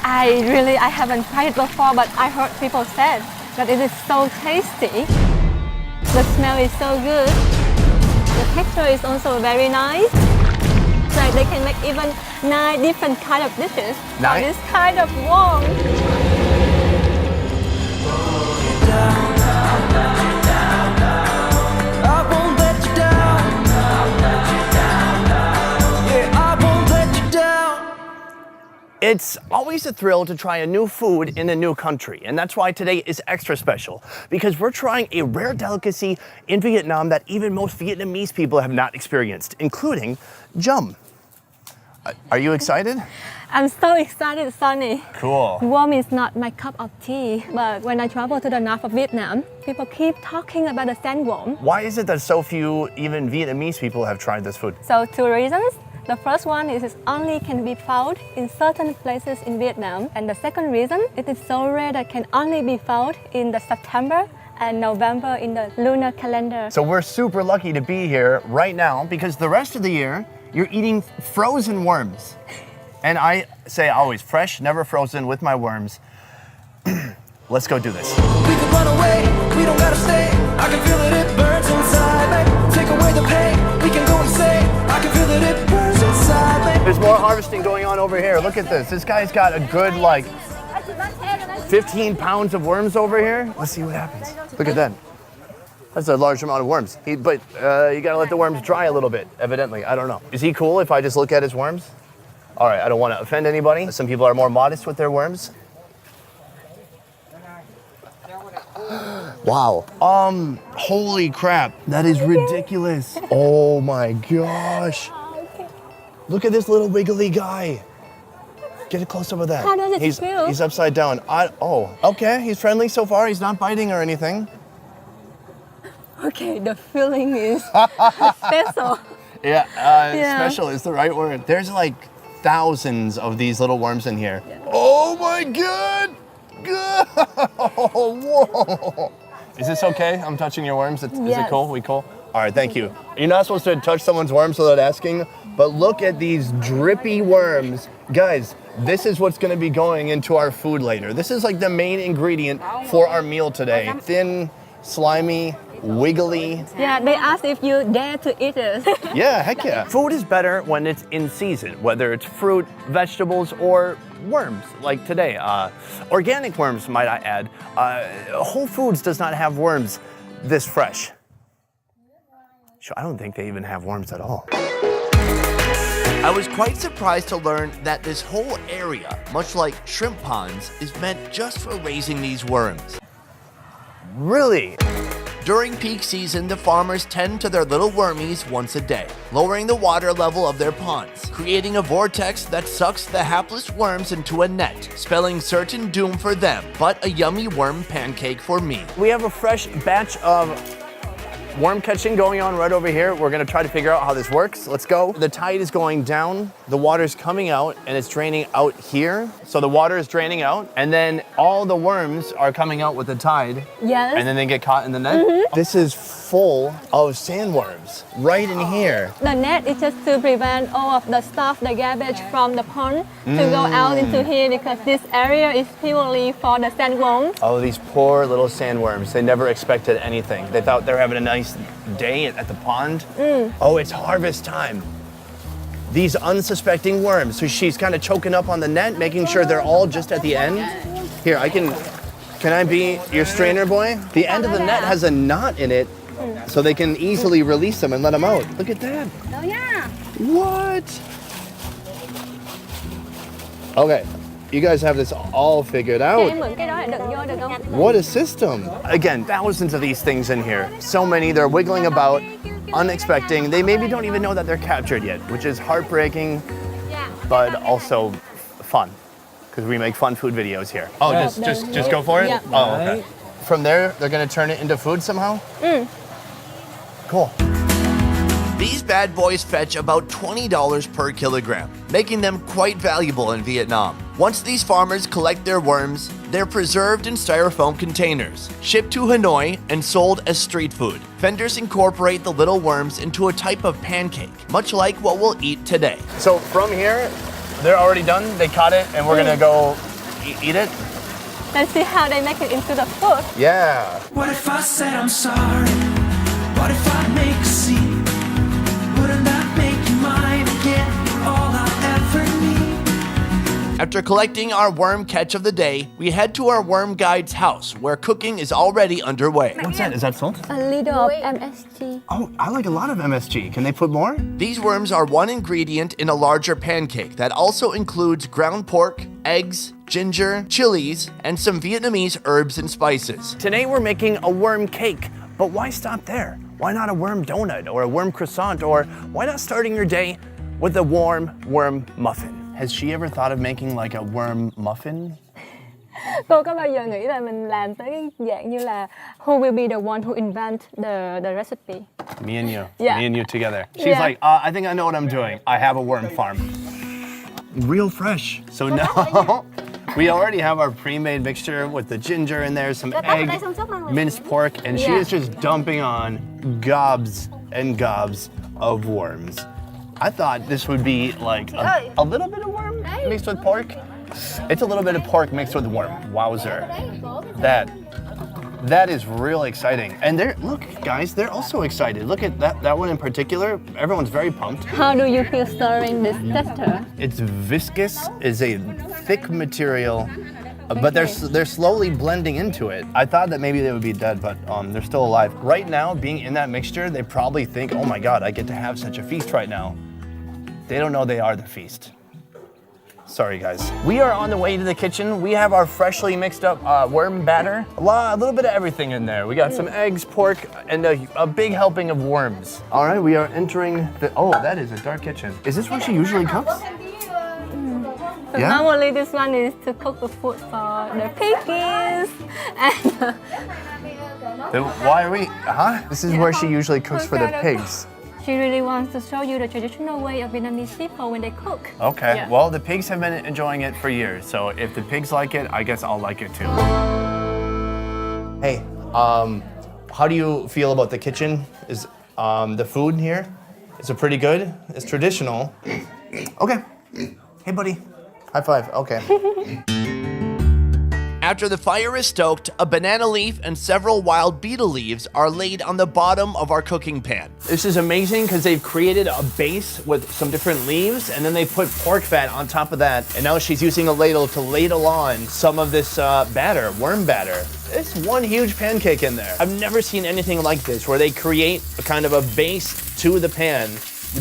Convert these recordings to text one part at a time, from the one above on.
I haven't tried it before, but I heard people say that it is so tasty. The smell is so good. The texture is also very nice. Like they can make even 9 different kind of dishes for this kind of warm. It's always a thrill to try a new food in a new country, and that's why today is extra special, because we're trying a rare delicacy in Vietnam that even most Vietnamese people have not experienced, including dum. Are you excited? I'm so excited, Sonny. Cool. Warm is not my cup of tea, but when I travel to the north of Vietnam, people keep talking about the sandworm. Why is it that so few, even Vietnamese people, have tried this food? So 2 reasons. The first one is it only can be found in certain places in Vietnam. And the second reason, it is so rare that can only be found in the September and November in the lunar calendar. So we're super lucky to be here right now because the rest of the year, you're eating frozen worms. And I say always fresh, never frozen with my worms. Let's go do this. We could run away, we don't gotta stay. I can feel that it burns inside me. Take away the pain, we can go and say. I can feel that it burns inside me. There's more harvesting going on over here. Look at this. This guy's got a good, like, 15 pounds of worms over here. Let's see what happens. Look at that. That's a large amount of worms. But you gotta let the worms dry a little bit, evidently. I don't know. Is he cool if I just look at his worms? All right, I don't want to offend anybody. Some people are more modest with their worms. Wow. Holy crap. That is ridiculous. Oh my gosh. Look at this little wiggly guy. Get a close up of that. How does it feel? He's upside down. Okay. He's friendly so far. He's not biting or anything. Okay, the feeling is special. Yeah, special is the right word. There's like thousands of these little worms in here. Yeah. Oh my God! Whoa! Is this okay? I'm touching your worms. Is it cool? We cool? All right, thank you. You're not supposed to touch someone's worms without asking, but look at these drippy worms. Guys, this is what's gonna be going into our food later. This is like the main ingredient for our meal today. Thin, slimy, wiggly. Yeah, they asked if you dare to eat it. Yeah, heck yeah. Food is better when it's in season, whether it's fruit, vegetables, or worms, like today. Organic worms, might I add. Whole Foods does not have worms this fresh. I don't think they even have worms at all. I was quite surprised to learn that this whole area, much like shrimp ponds, is meant just for raising these worms. Really? During peak season, the farmers tend to their little wormies once a day, lowering the water level of their ponds, creating a vortex that sucks the hapless worms into a net, spelling certain doom for them, but a yummy worm pancake for me. We have a fresh batch of worm catching going on right over here. We're gonna try to figure out how this works. Let's go. The tide is going down, the water's coming out, and it's draining out here. So the water is draining out, and then all the worms are coming out with the tide. Yes. And then they get caught in the net. Mm-hmm. This is full of sandworms right in here. The net is just to prevent all of the stuff, the garbage from the pond to go out into here because this area is purely for the sandworms. Oh, these poor little sandworms. They never expected anything. They thought they were having a nice day at the pond. Oh, it's harvest time. These unsuspecting worms. So she's kind of choking up on the net, making sure they're all just at the end. Here, can I be your strainer boy? The end of the net has a knot in it, so they can easily release them and let them out. Look at that. Oh yeah. What? Okay. You guys have this all figured out. What a system. Again, thousands of these things in here. So many, they're wiggling about, unexpected. They maybe don't even know that they're captured yet, which is heartbreaking, but also fun, because we make fun food videos here. Oh, just go for it? Yeah. Oh, okay. From there, they're gonna turn it into food somehow? Cool. These bad boys fetch about $20 per kilogram, making them quite valuable in Vietnam. Once these farmers collect their worms, they're preserved in styrofoam containers, shipped to Hanoi, and sold as street food. Vendors incorporate the little worms into a type of pancake, much like what we'll eat today. So from here, they're already done, they caught it, and we're gonna go eat it? Let's see how they make it into the food. Yeah. What if I said I'm sorry? What if I make a scene? Wouldn't that make you mine again? All I ever need. After collecting our worm catch of the day, we head to our worm guide's house where cooking is already underway. What's that? Is that salt? A little of MSG. Oh, I like a lot of MSG. Can they put more? These worms are one ingredient in a larger pancake that also includes ground pork, eggs, ginger, chilies, and some Vietnamese herbs and spices. Today we're making a worm cake, but why stop there? Why not a worm donut or a worm croissant, or why not starting your day with a warm worm muffin? Has she ever thought of making like a worm muffin? Cô có bao giờ nghĩ là mình làm tới cái dạng như là who will be the one who invent the recipe? Me and you. Yeah. Me and you together. She's Yeah. like, I think I know what I'm doing. I have a worm farm. Real fresh. So now we already have our pre-made mixture with the ginger in there, some egg, minced pork, and she Yeah. is just dumping on gobs and gobs of worms. I thought this would be like a little bit of worm mixed with pork. It's a little bit of pork mixed with worm. Wowzer. That is really exciting. And look, guys, they're also excited. Look at that one in particular. Everyone's very pumped. How do you feel stirring this texture? It's viscous, is a thick material, but they're slowly blending into it. I thought that maybe they would be dead, but they're still alive. Right now, being in that mixture, they probably think, oh my God, I get to have such a feast right now. They don't know they are the feast. Sorry, guys. We are on the way to the kitchen. We have our freshly mixed up worm batter. A little bit of everything in there. We got some eggs, pork, and a big helping of worms. All right, we are entering oh, that is a dark kitchen. Is this where she usually cooks? So Yeah. normally this one is to cook the food for the piggies. And Then why are we, This is where she usually cooks for the pigs. she really wants to show you the traditional way of Vietnamese people when they cook. Okay, Yeah. well, the pigs have been enjoying it for years, so if the pigs like it, I guess I'll like it too. Hey, how do you feel about the kitchen? Is the food here? Is it pretty good? It's traditional. Okay. Hey, buddy. High five. Okay. After the fire is stoked, a banana leaf and several wild beetle leaves are laid on the bottom of our cooking pan. This is amazing because they've created a base with some different leaves, and then they put pork fat on top of that, and now she's using a ladle to ladle on some of this batter, worm batter. It's one huge pancake in there. I've never seen anything like this, where they create a kind of a base to the pan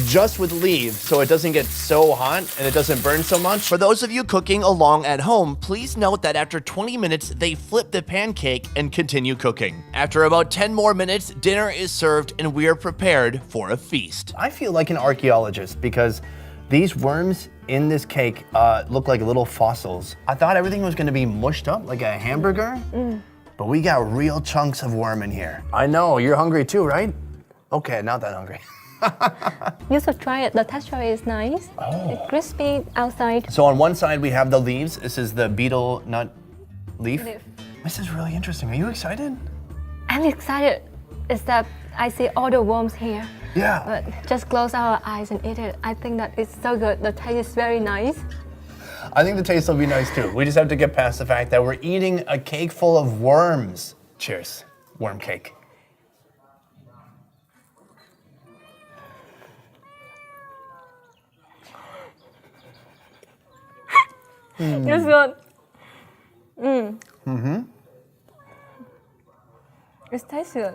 just with leaves, so it doesn't get so hot and it doesn't burn so much. For those of you cooking along at home, please note that after 20 minutes, they flip the pancake and continue cooking. After about 10 more minutes, dinner is served and we are prepared for a feast. I feel like an archaeologist because these worms in this cake look like little fossils. I thought everything was gonna be mushed up like a hamburger, but we got real chunks of worm in here. I know, you're hungry too, right? Okay, not that hungry. You should try it. The texture is nice. Oh. It's crispy outside. So on one side we have the leaves. This is the beetle nut leaf. Leaf. This is really interesting. Are you excited? I'm excited. It's that I see all the worms here. Yeah. But just close our eyes and eat it. I think that it's so good. The taste is very nice. I think the taste will be nice too. We just have to get past the fact that we're eating a cake full of worms. Cheers. Worm cake. It's good. It tastes good.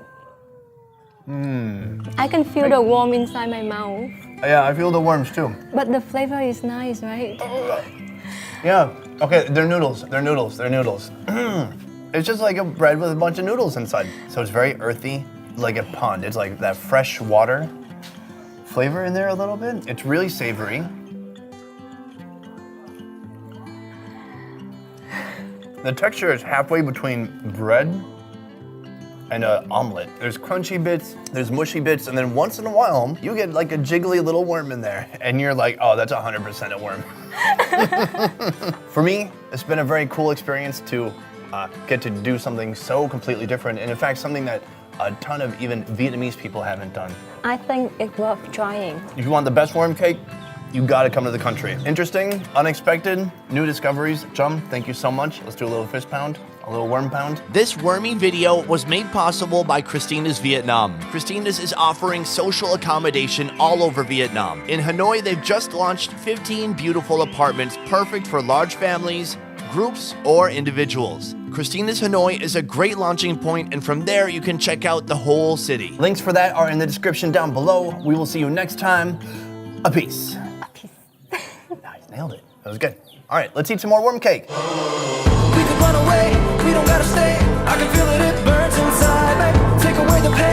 I can feel the worm inside my mouth. Yeah, I feel the worms too. But the flavor is nice, right? Yeah. Okay, they're noodles. They're noodles. They're noodles. It's just like a bread with a bunch of noodles inside. So it's very earthy, like a pond. It's like that fresh water flavor in there a little bit. It's really savory. The texture is halfway between bread and an omelet. There's crunchy bits, there's mushy bits, and then once in a while, you get like a jiggly little worm in there, and you're like, oh, that's 100% a worm. For me, it's been a very cool experience to get to do something so completely different, and in fact, something that a ton of even Vietnamese people haven't done. I think it's worth trying. If you want the best worm cake, You gotta come to the country. Interesting, unexpected, new discoveries. Chum, thank you so much. Let's do a little fish pound, a little worm pound. This wormy video was made possible by Christina's Vietnam. Christina's is offering social accommodation all over Vietnam. In Hanoi, they've just launched 15 beautiful apartments perfect for large families, groups, or individuals. Christina's Hanoi is a great launching point, and from there you can check out the whole city. Links for that are in the description down below. We will see you next time. A peace. Nice, nailed it. That was good. All right, let's eat some more worm cake. We could run away, we don't gotta stay. I can feel it, it burns inside, babe. Take away the pain.